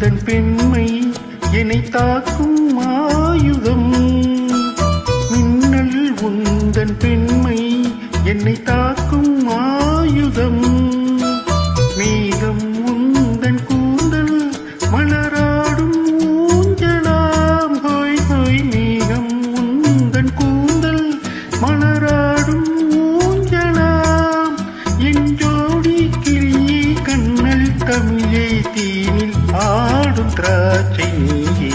உந்தன் பெண்மை என்னை தாக்கும் ஆயுதம். மின்னல் உந்தன் பெண்மை என்னை தாக்கும் ஆயுதம். மேகம் உந்தன் கூந்தல் மலராடும் ஊஞ்சலாம். ஹோய் ஹோய் மேகம் உந்தன் கூந்தல் மலராடும் ஊஞ்சலாம். என் ஜோடி கிளியே கண்ணல் தமிழே தீனில் ஆடும் திராட்சை நீயே.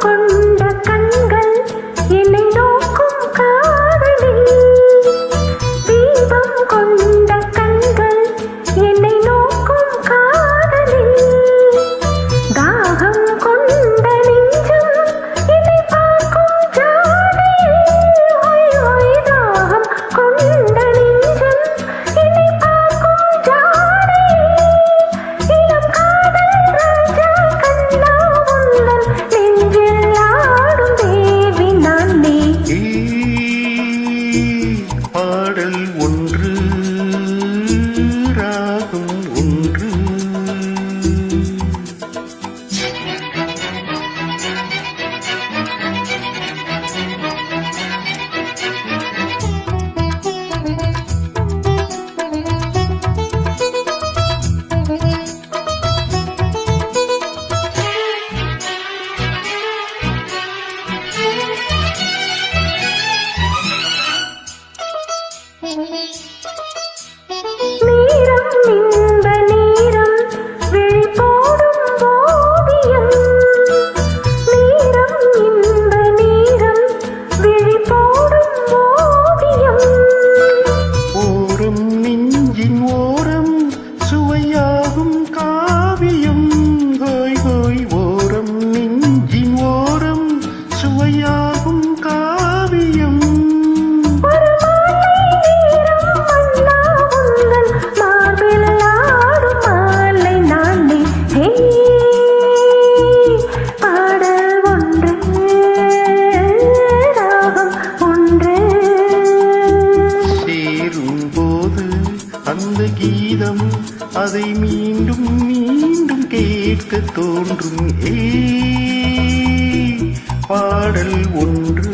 கொண்ட கண்கள் என்னை நோக்கும் காதலி. தீபம் கொண்ட கண்கள் என்னை நோக்கும் காதலி. தாகம் கொண்ட நெஞ்சம் என்னை பார்க்கும் ஜாடையே. ஓய் ஓய் தாகம் கொண்ட நெஞ்சம் என்னை பார்க்கும் ஜாடையே. இளம் காதல் ராஜா கண்ணா உந்தன் நெஞ்சில் ஆடும் தேவி நானே. பாடல் ஒன்று ராகம் ஒன்று. நேரம் இந்த நேரம் விழி போடும் ஓவியம். நேரம் இந்த நேரம் விழி போடும் ஓவியம். ஓரம் நெஞ்சின் ஓரம் சுவையாகும் காவியம். ஹோய் ஹோய் ஓரம் நெஞ்சின் ஓரம் சுவையாகும் காவியம். ஒரு மாலை நேரம் மன்னா உந்தன் மார்பில் ஆடும் மாலை நானே. ஹே பாடல் ஒன்று ராகம் ஒன்று. சேரும் போது அந்த கீதம் அதை மீண்டும் மீண்டும் கேட்க தோன்றும். பாடல் ஒன்று